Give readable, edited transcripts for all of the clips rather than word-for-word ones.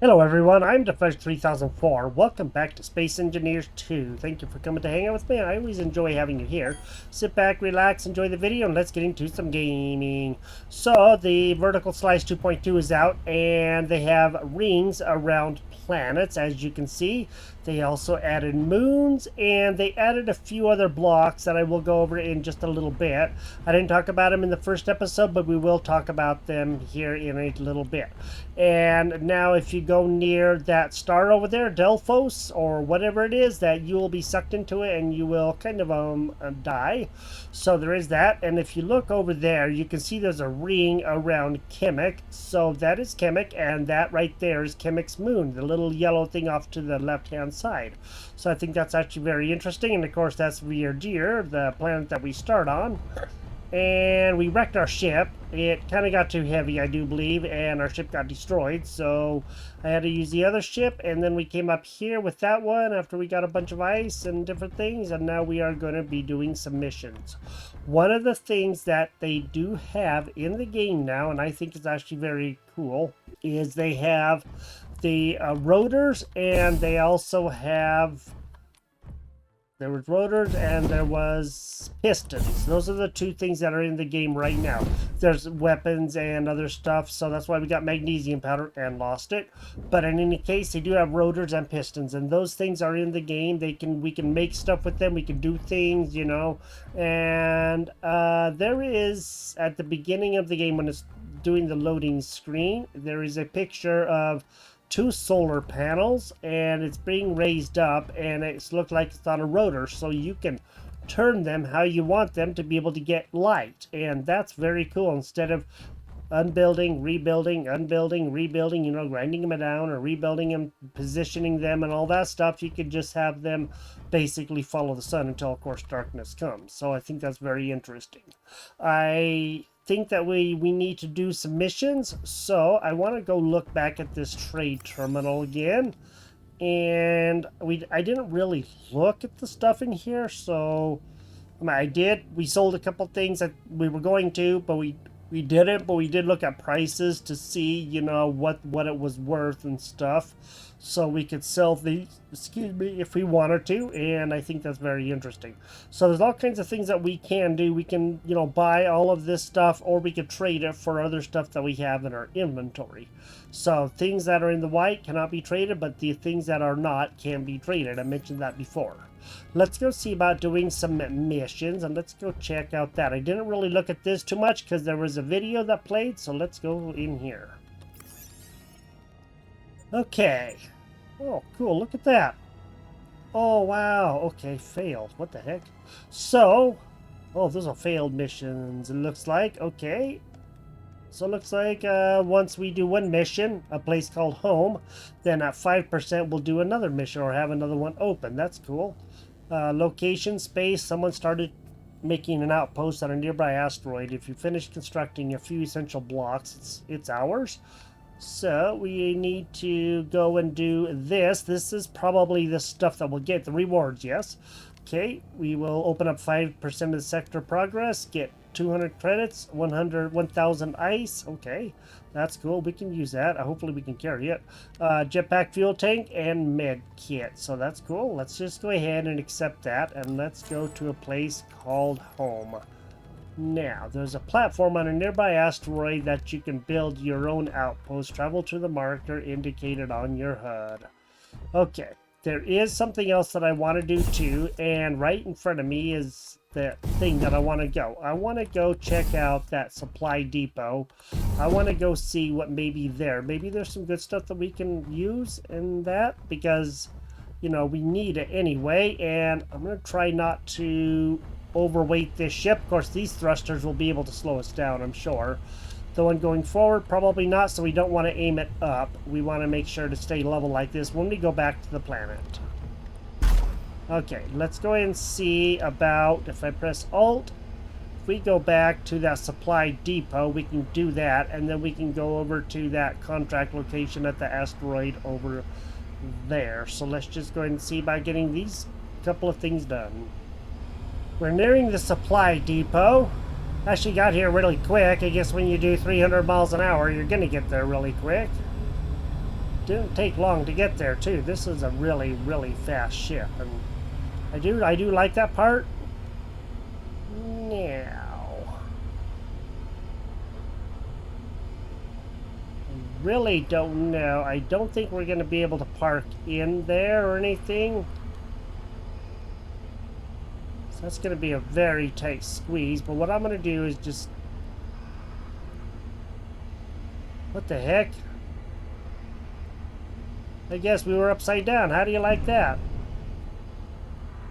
Hello everyone, I'm Defresh 3004. Welcome back to Space Engineers 2. Thank you for coming to hang out with me. I always enjoy having you here. Sit back, relax, enjoy the video, and let's get into some gaming. So, the Vertical Slice 2.2 is out, and they have rings around planets, as you can see. They also added moons, and they added a few other blocks that I will go over in just a little bit. I didn't talk about them in the first episode, but we will talk about them here in a little bit. And now if you go near that star over there, Delphos, or whatever it is, that you will be sucked into it and you will kind of die. So there is that. And if you look over there, you can see there's a ring around Kemek. So that is Kemek, and that right there is Kemek's moon, the little yellow thing off to the left-hand side. So I think that's actually very interesting. And of course, that's Verdure, the planet that we start on. And we wrecked our ship. It kind of got too heavy, I do believe, and our ship got destroyed. So I had to use the other ship, and then we came up here with that one after we got a bunch of ice and different things, and now we are going to be doing some missions. One of the things that they do have in the game now, and I think is actually very cool, is they have the rotors, and they also have... There was rotors and there was pistons. Those are the two things that are in the game right now. There's weapons and other stuff, so that's why we got magnesium powder and lost it. But in any case, they do have rotors and pistons, and those things are in the game. We can make stuff with them. We can do things, you know. And there is, at the beginning of the game, when it's doing the loading screen, there is a picture of two solar panels, and it's being raised up, and it's looked like it's on a rotor, so you can turn them how you want them to be able to get light, and that's very cool. Instead of unbuilding, rebuilding, unbuilding, rebuilding, you know, grinding them down or rebuilding them, positioning them and all that stuff, you could just have them basically follow the sun until, of course, darkness comes. So I think that's very interesting. I think that we need to do some missions, so I want to go look back at this trade terminal again. And I didn't really look at the stuff in here, so I mean, I did. We sold a couple things that we were going to, but we didn't. But we did look at prices to see, you know, what it was worth and stuff, so we could sell these, excuse me, if we wanted to. And I think that's very interesting. So there's all kinds of things that we can do. We can, you know, buy all of this stuff, or we could trade it for other stuff that we have in our inventory. So things that are in the white cannot be traded, but the things that are not can be traded. I mentioned that before. Let's go see about doing some missions, and let's go check out that. I didn't really look at this too much because there was a video that played, so let's go in here. Okay. Oh, cool. Look at that. Oh, wow. Okay, failed. What the heck? So, oh, those are failed missions, it looks like. Okay. So it looks like once we do one mission, a place called home, then at 5% we'll do another mission or have another one open. That's cool. Location, space. Someone started making an outpost on a nearby asteroid. If you finish constructing a few essential blocks, it's ours. So we need to go and do this. This is probably the stuff that we'll get. The rewards, yes. Okay, we will open up 5% of the sector progress, get 200 credits, 1,000 ice. Okay, that's cool. We can use that. Hopefully we can carry it. Jetpack fuel tank and med kit. So that's cool. Let's just go ahead and accept that, and let's go to a place called home. Now, there's a platform on a nearby asteroid that you can build your own outpost. Travel to the marker indicated on your HUD. Okay. There is something else that I want to do too, and right in front of me is the thing that I want to go. I want to go check out that supply depot. I want to go see what may be there. Maybe there's some good stuff that we can use in that, because, you know, we need it anyway, and I'm going to try not to overweight this ship. Of course, these thrusters will be able to slow us down, I'm sure. The one going forward, probably not, so we don't want to aim it up. We want to make sure to stay level like this when we go back to the planet. Okay, let's go ahead and see about, if I press Alt, if we go back to that supply depot, we can do that, and then we can go over to that contract location at the asteroid over there. So let's just go ahead and see about getting these couple of things done. We're nearing the supply depot. Actually got here really quick. I guess when you do 300 miles an hour, you're gonna get there really quick. didn't take long to get there too. This is a really, really fast ship, and I do like that part. Now, I really don't know. I don't think we're going to be able to park in there or anything. So that's going to be a very tight squeeze. But what I'm going to do is just... What the heck? I guess we were upside down. How do you like that?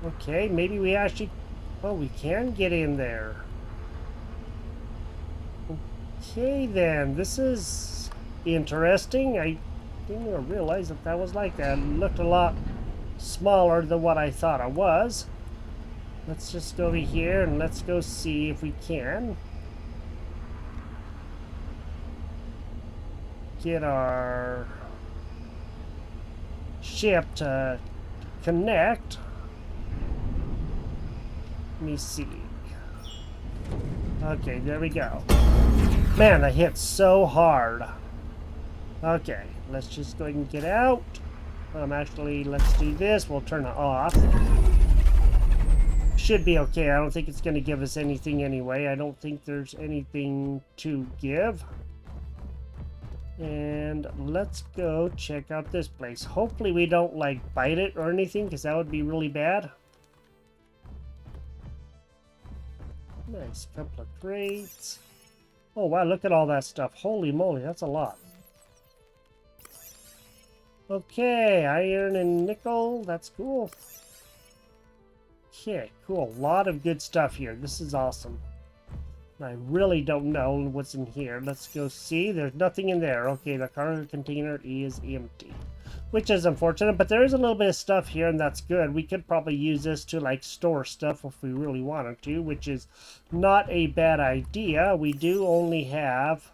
Okay, maybe we actually... Oh, we can get in there. Okay, then. This is interesting. I didn't even realize that that was like that. It looked a lot smaller than what I thought it was. Let's just go over here and let's go see if we can get our ship to connect. Let me see. Okay, there we go. Man, I hit so hard. Okay, let's just go ahead and get out. Actually, let's do this. We'll turn it off. Should be okay. I don't think it's going to give us anything anyway. I don't think there's anything to give. And let's go check out this place. Hopefully we don't, like, bite it or anything, because that would be really bad. Nice couple of crates. Oh, wow, look at all that stuff. Holy moly, that's a lot. Okay, iron and nickel. That's cool. Okay, cool. A lot of good stuff here. This is awesome. I really don't know what's in here. Let's go see. There's nothing in there. Okay, the cargo container is empty, which is unfortunate, but there is a little bit of stuff here, and that's good. We could probably use this to, like, store stuff if we really wanted to, which is not a bad idea. We do only have...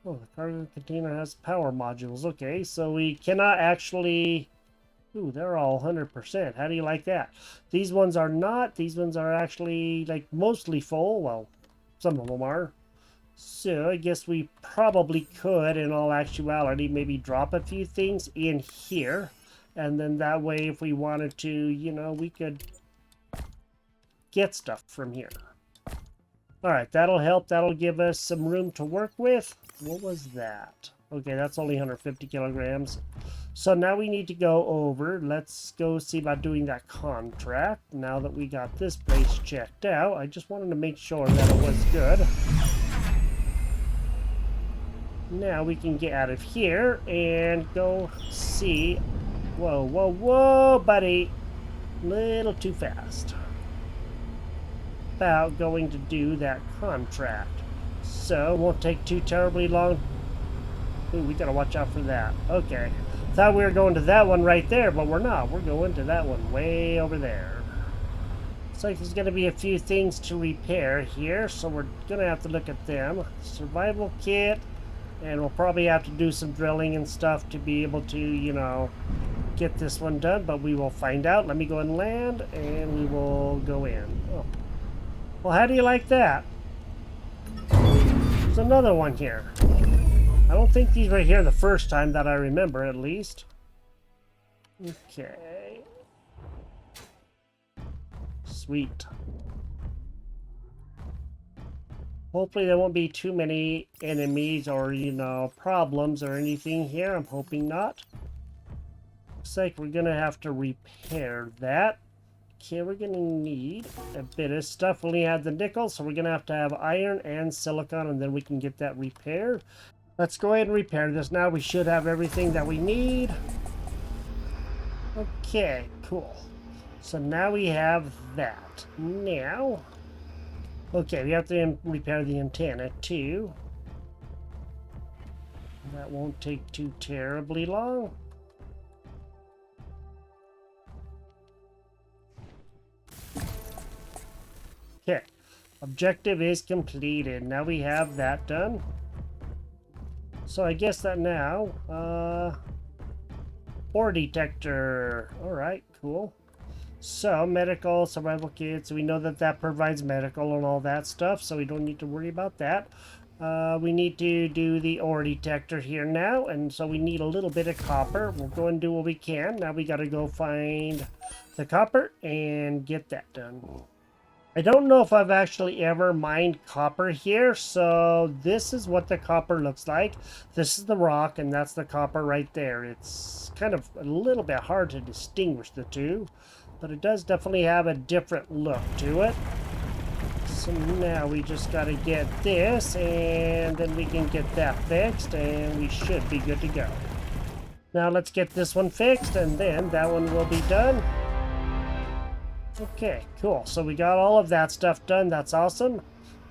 Oh, the cargo container has power modules. Okay, so we cannot actually... Ooh, they're all 100%. How do you like that? These ones are not. These ones are actually, like, mostly full. Well, some of them are. So I guess we probably could, in all actuality, maybe drop a few things in here. And then that way, if we wanted to, you know, we could get stuff from here. Alright, that'll help. That'll give us some room to work with. What was that? Okay, that's only 150 kilograms. So now we need to go over. Let's go see about doing that contract. Now that we got this place checked out, I just wanted to make sure that it was good. Now we can get out of here and go see. Whoa, whoa, whoa, buddy. Little too fast. About going to do that contract. So, it won't take too terribly long. Ooh, we gotta watch out for that. Okay. Thought we were going to that one right there, but we're not. We're going to that one way over there. Looks like there's gonna be a few things to repair here, so we're gonna have to look at them. Survival kit, and we'll probably have to do some drilling and stuff to be able to, you know, get this one done, but we will find out. Let me go and land, and we will go in. Oh. Well, how do you like that? There's another one here. I don't think these were here the first time that I remember, at least. Okay. Sweet. Hopefully there won't be too many enemies or, you know, problems or anything here. I'm hoping not. Looks like we're gonna have to repair that. Okay, we're gonna need a bit of stuff. We only have the nickel, so we're gonna have to have iron and silicon, and then we can get that repaired. Let's go ahead and repair this now. We should have everything that we need. Okay, cool. So now we have that. Now, okay, we have to repair the antenna too. That won't take too terribly long. Okay, objective is completed. Now we have that done. So I guess that now, ore detector. Alright, cool. So, medical, survival kits, we know that that provides medical and all that stuff, so we don't need to worry about that. We need to do the ore detector here now, and so we need a little bit of copper. We'll go and do what we can. Now we got to go find the copper and get that done. I don't know if I've actually ever mined copper here, so this is what the copper looks like. This is the rock, and that's the copper right there. It's kind of a little bit hard to distinguish the two, but it does definitely have a different look to it. So now we just got to get this, and then we can get that fixed, and we should be good to go. Now let's get this one fixed, and then that one will be done. Okay, cool. So we got all of that stuff done. That's awesome.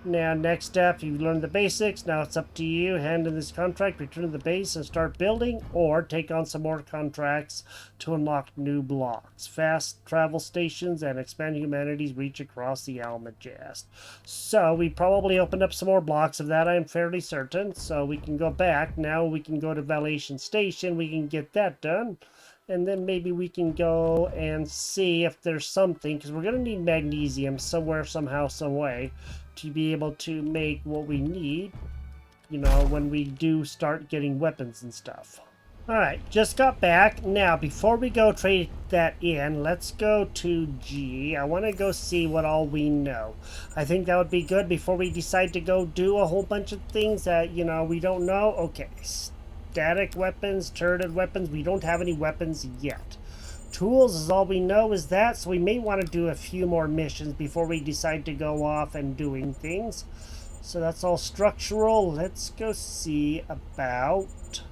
Now, next step, you've learned the basics. Now it's up to you. Hand in this contract, return to the base, and start building, or take on some more contracts to unlock new blocks. Fast travel stations and expand humanity's reach across the Almagest. So we probably opened up some more blocks of that, I'm fairly certain. So we can go back. Now we can go to Validation Station. We can get that done. And then maybe we can go and see if there's something, because we're going to need magnesium somewhere, somehow, some way, to be able to make what we need, you know, when we do start getting weapons and stuff. Alright, just got back. Now, before we go trade that in, let's go to G. I want to go see what all we know. I think that would be good before we decide to go do a whole bunch of things that, you know, we don't know. Okay, static weapons, turreted weapons. We don't have any weapons yet. Tools is all we know is that, so we may want to do a few more missions before we decide to go off and doing things. So that's all structural. Let's go see about...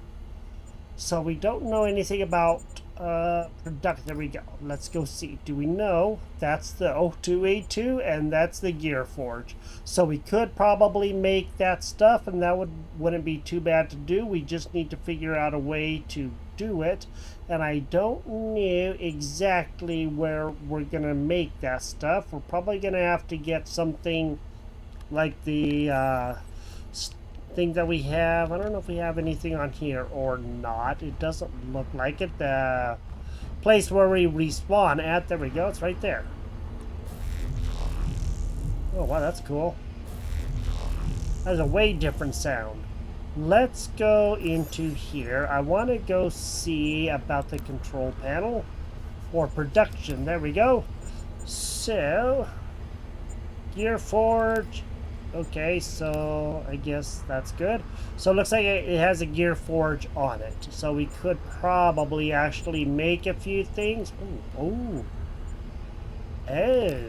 So we don't know anything about product. There we go. Let's go see. Do we know? That's the S2-Ep2 and that's the Gear Forge. So we could probably make that stuff, and that wouldn't be too bad to do. We just need to figure out a way to do it, and I don't know exactly where we're gonna make that stuff. We're probably gonna have to get something like the thing that we have. I don't know if we have anything on here or not. It doesn't look like it. The place where we respawn at, there we go, it's right there. Oh wow, that's cool. That's a way different sound. Let's go into here. I want to go see about the control panel or production. There we go. So Gear Forge. Okay, so I guess that's good. So it looks like it has a Gear Forge on it. So we could probably actually make a few things. Ooh. Oh.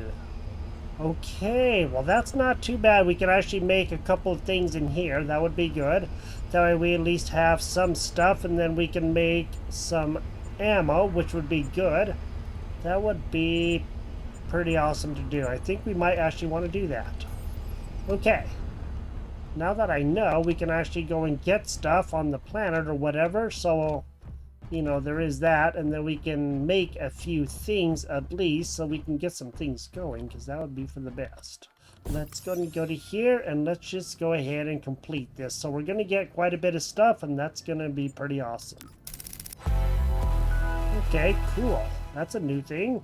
Okay, well that's not too bad. We can actually make a couple of things in here. That would be good. That way we at least have some stuff, and then we can make some ammo, which would be good. That would be pretty awesome to do. I think we might actually want to do that. Okay, now that I know, we can actually go and get stuff on the planet or whatever, so, you know, there is that, and then we can make a few things at least, so we can get some things going, because that would be for the best. Let's go to here, and let's just go ahead and complete this. So we're going to get quite a bit of stuff, and that's going to be pretty awesome. Okay, cool. That's a new thing.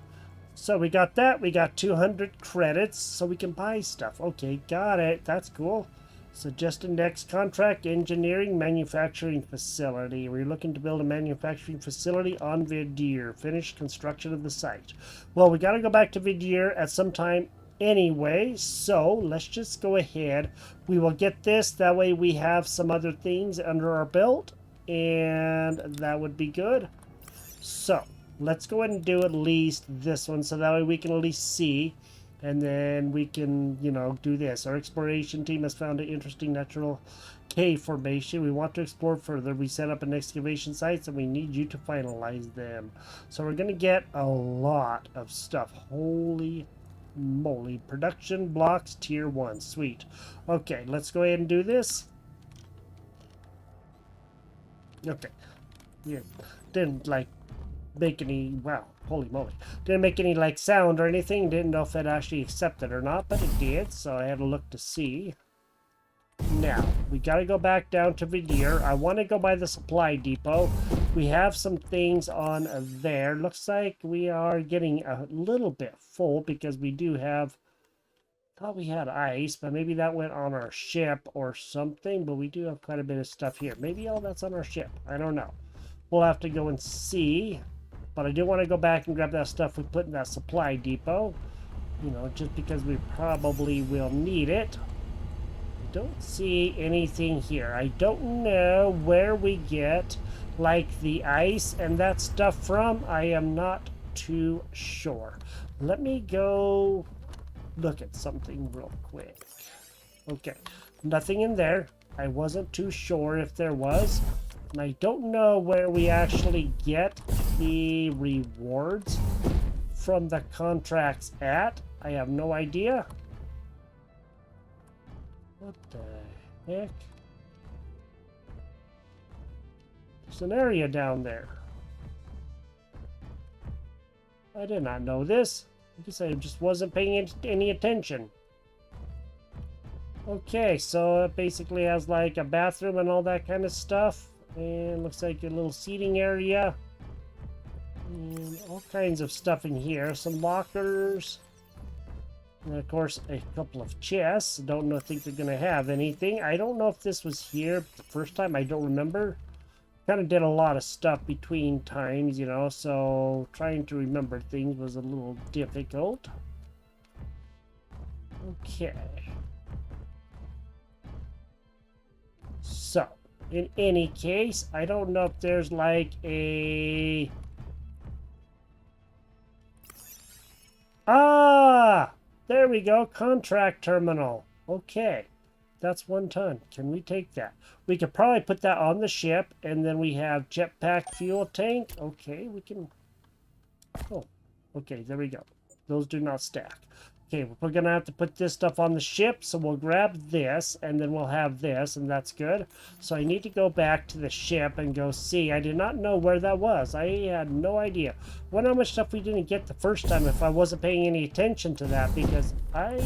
So we got that. We got 200 credits, so we can buy stuff. Okay, got it. That's cool. Suggest a next contract, engineering, manufacturing facility. We're looking to build a manufacturing facility on Verdure. Finish construction of the site. Well, we got to go back to Verdure at some time anyway, so let's just go ahead. We will get this. That way we have some other things under our belt, and that would be good. So let's go ahead and do at least this one, so that way we can at least see, and then we can, you know, do this. Our exploration team has found an interesting natural cave formation. We want to explore further. We set up an excavation sites, and we need you to finalize them. So we're going to get a lot of stuff. Holy moly. Production blocks tier 1. Sweet. Okay, let's go ahead and do this. Okay. Yeah. Didn't like make any, wow, holy moly, didn't make any like sound or anything. Didn't know if it actually accepted or not, but it did, so I had to look to see. Now we got to go back down to Verdure. I want to go by the supply depot. We have some things on there. Looks like we are getting a little bit full, because we do have Thought we had ice, but maybe that went on our ship or something. But we do have quite a bit of stuff here. Maybe all that's on our ship. I don't know. We'll have to go and see. But I do want to go back and grab that stuff we put in that supply depot. You know, just because we probably will need it. I don't see anything here. I don't know where we get, like, the ice and that stuff from. I am not too sure. Let me go look at something real quick. Okay, nothing in there. I wasn't too sure if there was. And I don't know where we actually get the rewards from the contracts at. I have no idea. What the heck? There's an area down there. I did not know this. I guess I just wasn't paying any attention. Okay, so it basically has like a bathroom and all that kind of stuff. And looks like a little seating area. And all kinds of stuff in here. Some lockers. And of course, a couple of chests. Think they're going to have anything. I don't know if this was here the first time. I don't remember. Kind of did a lot of stuff between times, you know, so trying to remember things was a little difficult. Okay. So, in any case, I don't know if there's like a... Ah! There we go, contract terminal. Okay. That's 1 ton. Can we take that? We could probably put that on the ship, and then we have jetpack fuel tank. Okay, we can... Oh, okay, there we go. Those do not stack. Okay, we're going to have to put this stuff on the ship, so we'll grab this, and then we'll have this, and that's good. So I need to go back to the ship and go see. I did not know where that was. I had no idea. Wonder how much stuff we didn't get the first time if I wasn't paying any attention to that, because I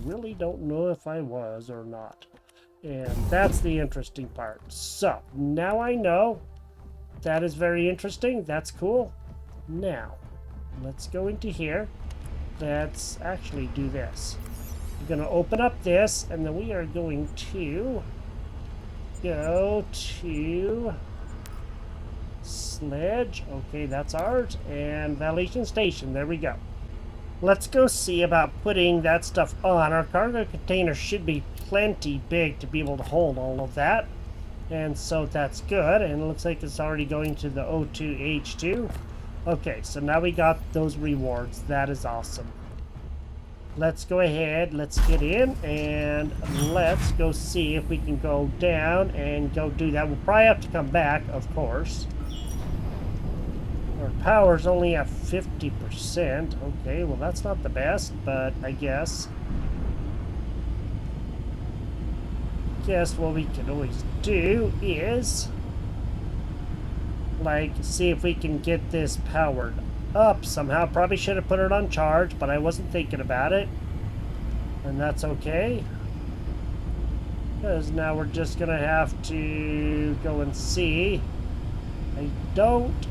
really don't know if I was or not. And that's the interesting part. So, now I know. That is very interesting. That's cool. Now, let's go into here. Let's actually do this. We're going to open up this, and then we are going to go to Sledge. Okay, that's ours. And Validation Station. There we go. Let's go see about putting that stuff on. Our cargo container should be plenty big to be able to hold all of that. And so that's good. And it looks like it's already going to the S2-Ep2. Okay, so now we got those rewards. That is awesome. Let's go ahead. Let's get in. And let's go see if we can go down and go do that. We'll probably have to come back, of course. Our power's only at 50%. Okay, well that's not the best, but I guess what we can always do is like see if we can get this powered up somehow. Probably should have put it on charge, but I wasn't thinking about it. And that's okay. Because now we're just gonna have to go and see. I don't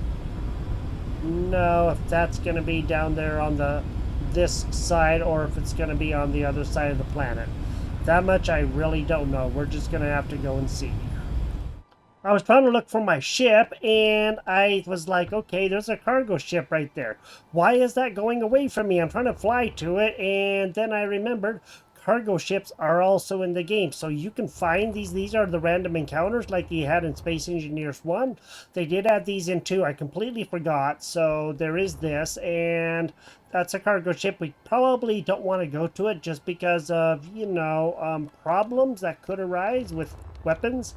know if that's going to be down there on this side or if it's going to be on the other side of the planet. That much I really don't know. We're just going to have to go and see. I was trying to look for my ship, and I was like, okay, there's a cargo ship right there. Why is that going away from me? I'm trying to fly to it, and then I remembered cargo ships are also in the game. So you can find these. These are the random encounters like you had in Space Engineers 1. They did add these in 2. I completely forgot. So there is this, and that's a cargo ship. We probably don't want to go to it just because of, you know, problems that could arise with weapons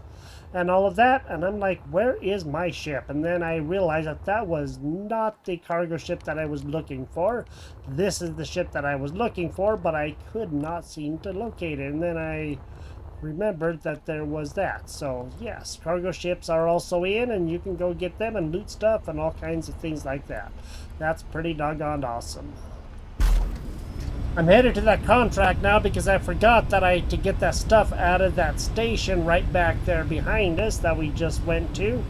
and all of that. And I'm like, where is my ship? And then I realized that that was not the cargo ship that I was looking for. This is the ship that I was looking for, but I could not seem to locate it. And then I remembered that there was that. So yes, cargo ships are also in, and you can go get them and loot stuff and all kinds of things like that. That's pretty doggone awesome. I'm headed to that contract now because I forgot that to get that stuff out of that station right back there behind us that we just went to,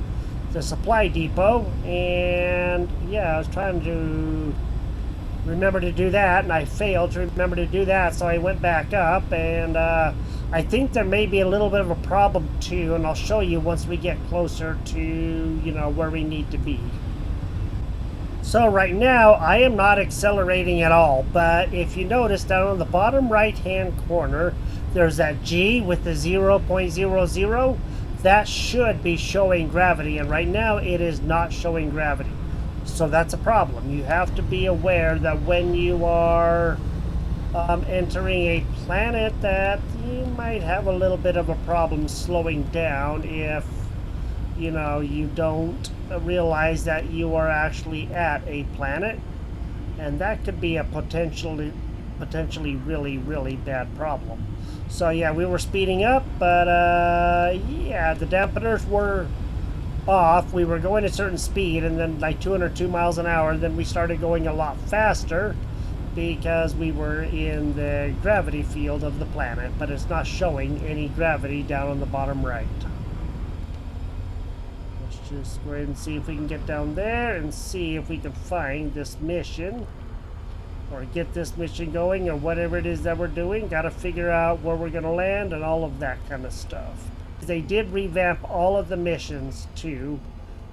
the supply depot. And yeah, I was trying to remember to do that, and I failed to remember to do that, so I went back up, and I think there may be a little bit of a problem too, and I'll show you once we get closer to, you know, where we need to be. So right now, I am not accelerating at all, but if you notice down on the bottom right-hand corner, there's that G with the 0.00. That should be showing gravity, and right now it is not showing gravity. So that's a problem. You have to be aware that when you are entering a planet, that you might have a little bit of a problem slowing down if, you know, you don't realize that you are actually at a planet, and that could be a potentially really bad problem. So yeah, we were speeding up, but yeah, the dampeners were off. We were going a certain speed, and then like 202 miles an hour, then we started going a lot faster because we were in the gravity field of the planet, but it's not showing any gravity down on the bottom right. Let's just go ahead and see if we can get down there and see if we can find this mission or get this mission going, or whatever it is that we're doing. Got to figure out where we're going to land and all of that kind of stuff. They did revamp all of the missions too,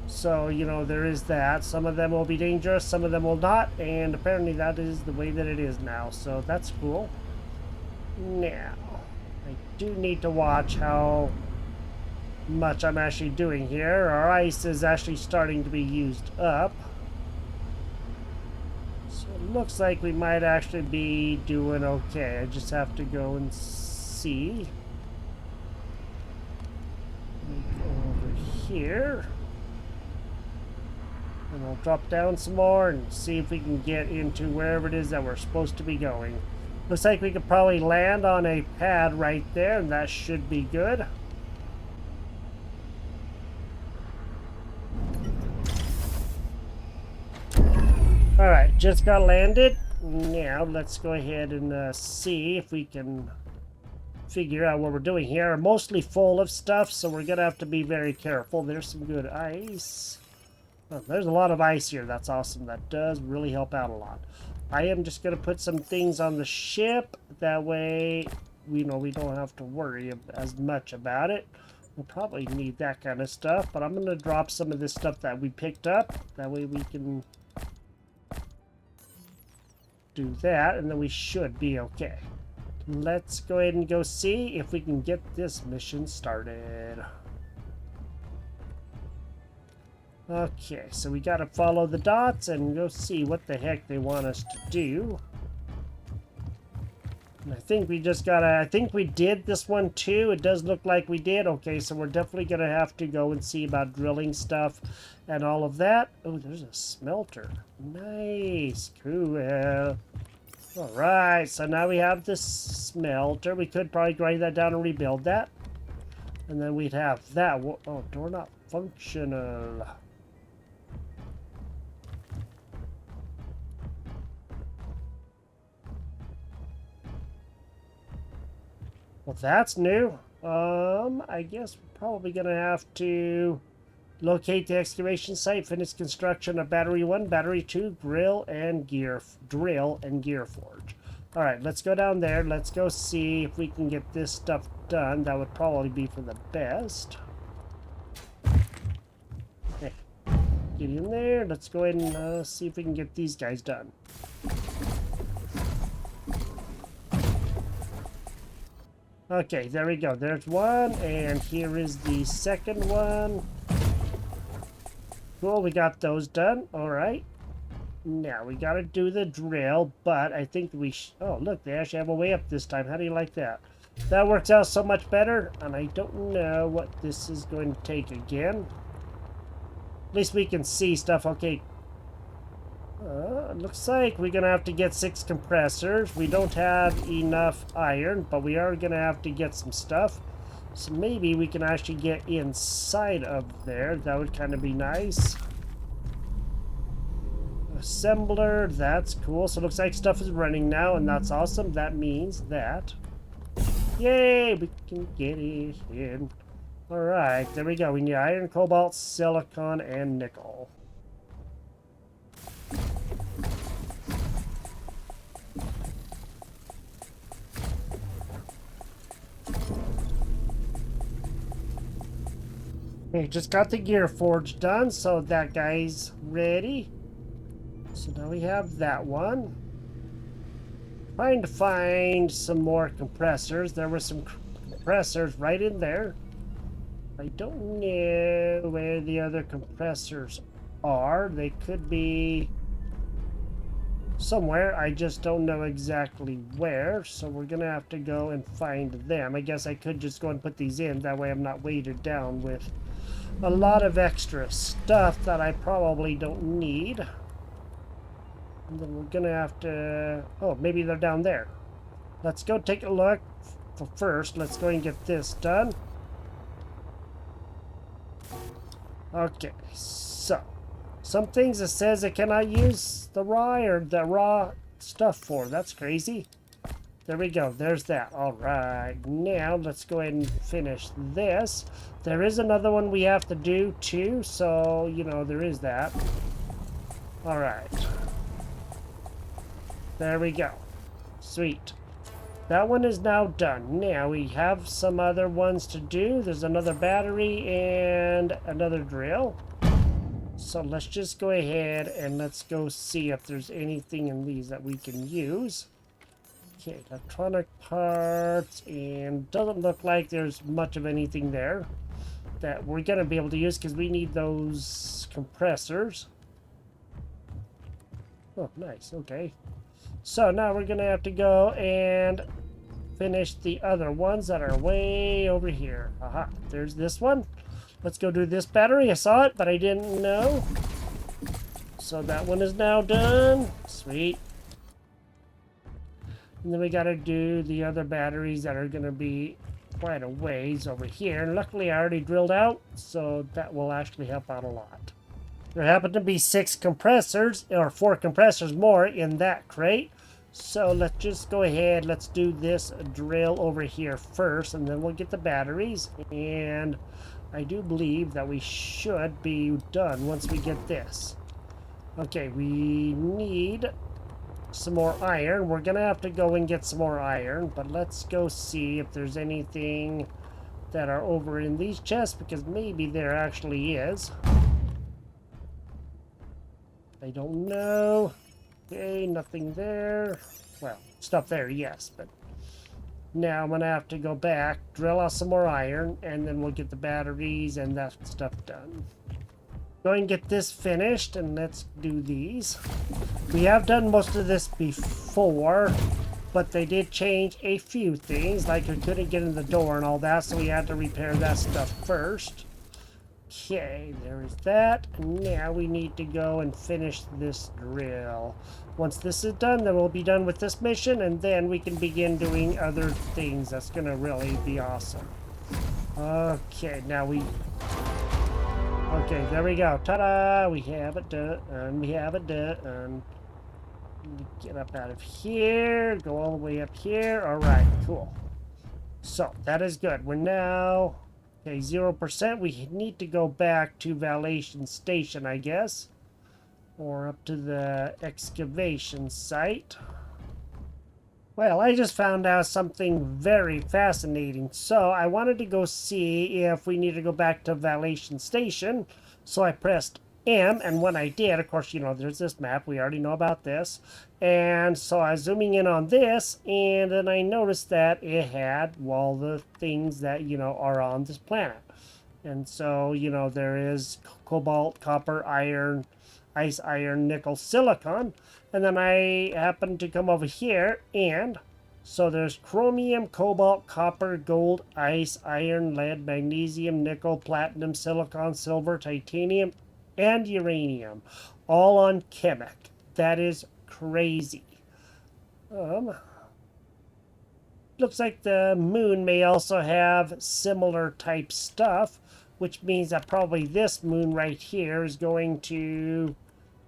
so you know, there is that. Some of them will be dangerous, some of them will not, and apparently that is the way that it is now, so that's cool. Now I do need to watch how much I'm actually doing here. Our ice is actually starting to be used up, so it looks like we might actually be doing okay. I just have to go and see. Over here, and I'll drop down some more and see if we can get into wherever it is that we're supposed to be going. Looks like we could probably land on a pad right there, and that should be good. Alright, just got landed. Now let's go ahead and see if we can figure out what we're doing here. We're mostly full of stuff, so we're gonna have to be very careful. There's some good ice. Oh, there's a lot of ice here. That's awesome. That does really help out a lot. I am just gonna put some things on the ship. That way, we know we don't have to worry as much about it. We'll probably need that kind of stuff, but I'm gonna drop some of this stuff that we picked up. That way we can do that, and then we should be okay. Let's go ahead and go see if we can get this mission started. Okay, so we gotta follow the dots and go see what the heck they want us to do. And I think we just gotta, I think we did this one too. It does look like we did. Okay, so we're definitely gonna have to go and see about drilling stuff and all of that. Oh, there's a smelter. Nice, cool. Alright, so now we have this smelter. We could probably grind that down and rebuild that. And then we'd have that. Oh, door not functional. Well, that's new. I guess we're probably gonna have to locate the excavation site, finish construction of battery 1, battery 2, drill and gear forge. All right, let's go down there. Let's go see if we can get this stuff done. That would probably be for the best. Okay, get in there. Let's go ahead and see if we can get these guys done. Okay, there we go. There's one, and here is the second one. Cool, we got those done. All right. Now, we got to do the drill, but I think we oh, look, they actually have a way up this time. How do you like that? That works out so much better, and I don't know what this is going to take again. At least we can see stuff. Okay. Looks like we're going to have to get 6 compressors. We don't have enough iron, but we are going to have to get some stuff. So maybe we can actually get inside of there. That would kind of be nice. Assembler, that's cool. So it looks like stuff is running now, and that's awesome. That means that... Yay! We can get it in. Alright, there we go. We need iron, cobalt, silicon, and nickel. Okay, just got the gear forge done, so that guy's ready. So now we have that one. Trying to find some more compressors. There were some compressors right in there. I don't know where the other compressors are. They could be somewhere. I just don't know exactly where. So we're going to have to go and find them. I guess I could just go and put these in. That way I'm not weighted down with a lot of extra stuff that I probably don't need. And then we're going to have to... Oh, maybe they're down there. Let's go take a look. First, let's go and get this done. Okay, so some things it says it cannot use the raw stuff for. That's crazy. There we go. There's that. All right. Now let's go ahead and finish this. There is another one we have to do too. So, you know, there is that. All right. There we go. Sweet. That one is now done. Now we have some other ones to do. There's another battery and another drill. So let's just go ahead and let's go see if there's anything in these that we can use. Okay, electronic parts, and doesn't look like there's much of anything there that we're going to be able to use because we need those compressors. Oh, nice. Okay. So now we're going to have to go and finish the other ones that are way over here. Aha, there's this one. Let's go do this battery. I saw it, but I didn't know. So that one is now done. Sweet. And then we got to do the other batteries that are going to be quite a ways over here. And luckily I already drilled out, so that will actually help out a lot. There happen to be 6 compressors, or 4 compressors more in that crate. So let's just go ahead, let's do this drill over here first, and then we'll get the batteries. And I do believe that we should be done once we get this. Okay, we need some more iron. We're gonna have to go and get some more iron, but let's go see if there's anything that are over in these chests, because maybe there actually is. I don't know. Okay, nothing there. Well, stuff there, yes, but now I'm gonna have to go back, drill out some more iron, and then we'll get the batteries and that stuff done. Go and get this finished, and let's do these. We have done most of this before, but they did change a few things, like we couldn't get in the door and all that, so we had to repair that stuff first. Okay, there is that. Now we need to go and finish this drill. Once this is done, then we'll be done with this mission, and then we can begin doing other things. That's gonna really be awesome. Okay, now we... Okay, there we go. Ta-da! We have it done. We have it done. Get up out of here. Go all the way up here. All right, cool. So, that is good. We're now... Okay, 0%. We need to go back to Validation Station, I guess. Or up to the excavation site. Well, I just found out something very fascinating. So I wanted to go see if we need to go back to Validation Station. So I pressed M, and when I did, of course, you know, there's this map. We already know about this. And so I was zooming in on this, and then I noticed that it had, well, the things that, you know, are on this planet. And so, you know, there is cobalt, copper, iron, ice, iron, nickel, silicon. And then I happened to come over here, and so there's chromium, cobalt, copper, gold, ice, iron, lead, magnesium, nickel, platinum, silicon, silver, titanium, and uranium, all on Chemic. That is crazy. Looks like the moon may also have similar type stuff, which means that probably this moon right here is going to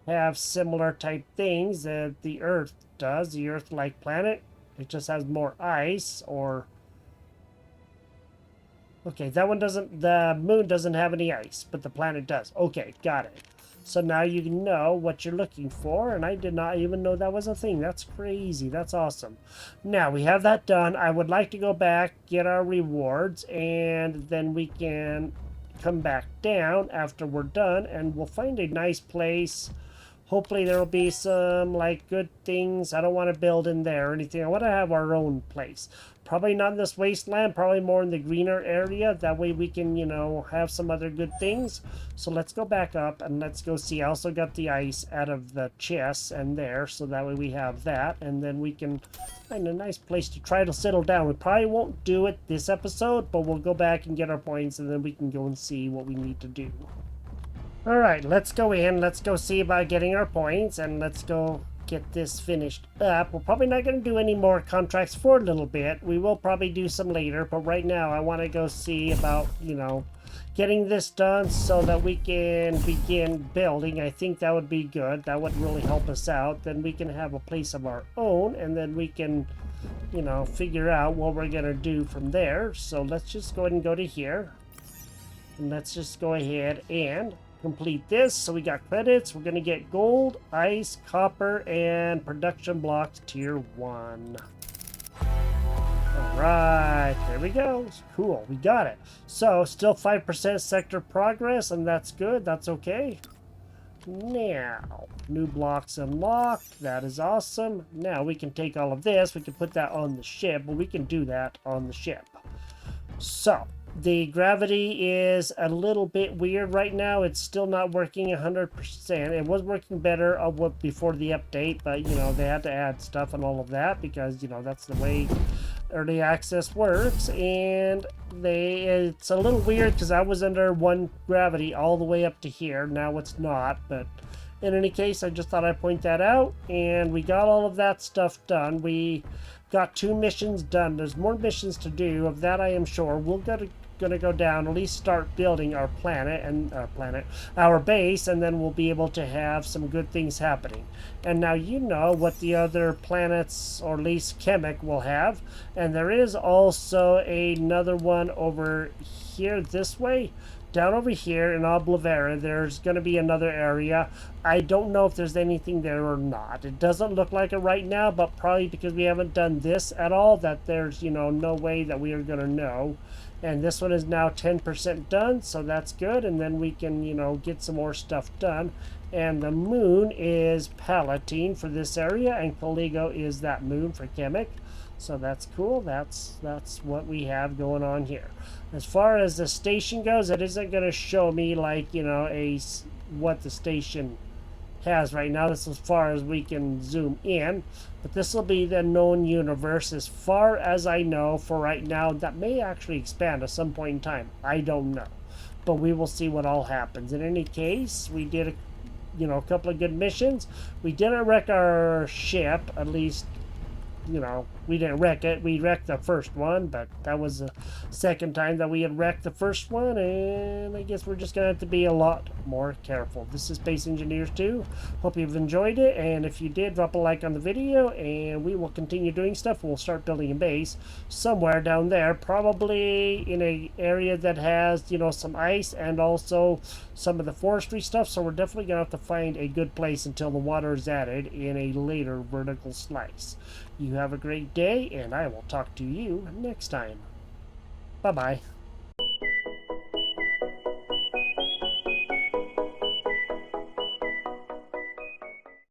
have similar type things that the Earth does, the Earth-like planet. It just has more ice, or... Okay, that one doesn't... The moon doesn't have any ice, but the planet does. Okay, got it. So now you know what you're looking for, and I did not even know that was a thing. That's crazy. That's awesome. Now, we have that done. I would like to go back, get our rewards, and then we can come back down after we're done, and we'll find a nice place. Hopefully there will be some like good things. I don't want to build in there or anything. I want to have our own place. Probably not in this wasteland, probably more in the greener area. That way we can, you know, have some other good things. So let's go back up and let's go see. I also got the ice out of the chests and there, so that way we have that. And then we can find a nice place to try to settle down. We probably won't do it this episode, but we'll go back and get our points and then we can go and see what we need to do. Alright, let's go in. Let's go see about getting our points and let's go get this finished up. We're probably not going to do any more contracts for a little bit. We will probably do some later, but right now I want to go see about, you know, getting this done so that we can begin building. I think that would be good. That would really help us out. Then we can have a place of our own and then we can, you know, figure out what we're going to do from there. So let's just go ahead and go to here. And let's just go ahead and complete this. So we got credits. We're going to get gold, ice, copper, and production blocks tier 1. Alright, there we go. Cool, we got it. So still 5% sector progress, and that's good. That's okay. Now, new blocks unlocked. That is awesome. Now we can take all of this. We can put that on the ship, but we can do that on the ship. So the gravity is a little bit weird right now. It's still not working 100%. It was working better before the update, but you know, they had to add stuff and all of that because, you know, that's the way early access works. And it's a little weird because I was under 1 gravity all the way up to here. Now it's not, but in any case, I just thought I'd point that out. And we got all of that stuff done. We got 2 missions done. There's more missions to do, of that I am sure. We're gonna go down, at least start building our our base, and then we'll be able to have some good things happening. And now you know what the other planets, or at least Chemic, will have. And there is also another one over here this way. Down over here in Oblivera, there's going to be another area. I don't know if there's anything there or not. It doesn't look like it right now, but probably because we haven't done this at all, that there's, you know, no way that we are going to know. And this one is now 10% done, so that's good. And then we can, you know, get some more stuff done. And the moon is Palatine for this area, and Coligo is that moon for Chemic. So that's cool. That's what we have going on here. As far as the station goes, it isn't going to show me, like, you know, what the station has right now. This is as far as we can zoom in. But this will be the known universe as far as I know for right now. That may actually expand at some point in time. I don't know. But we will see what all happens. In any case, we did a couple of good missions. We didn't wreck our ship, at least. You know, we didn't wreck it. We wrecked the first one, but that was the second time that we had wrecked the first one, and I guess we're just going to have to be a lot more careful. This is Space Engineers 2. Hope you've enjoyed it, and if you did, drop a like on the video, and we will continue doing stuff. We'll start building a base somewhere down there, probably in an area that has, you know, some ice and also some of the forestry stuff, so we're definitely going to have to find a good place until the water is added in a later vertical slice. You have a great day, and I will talk to you next time. Bye-bye.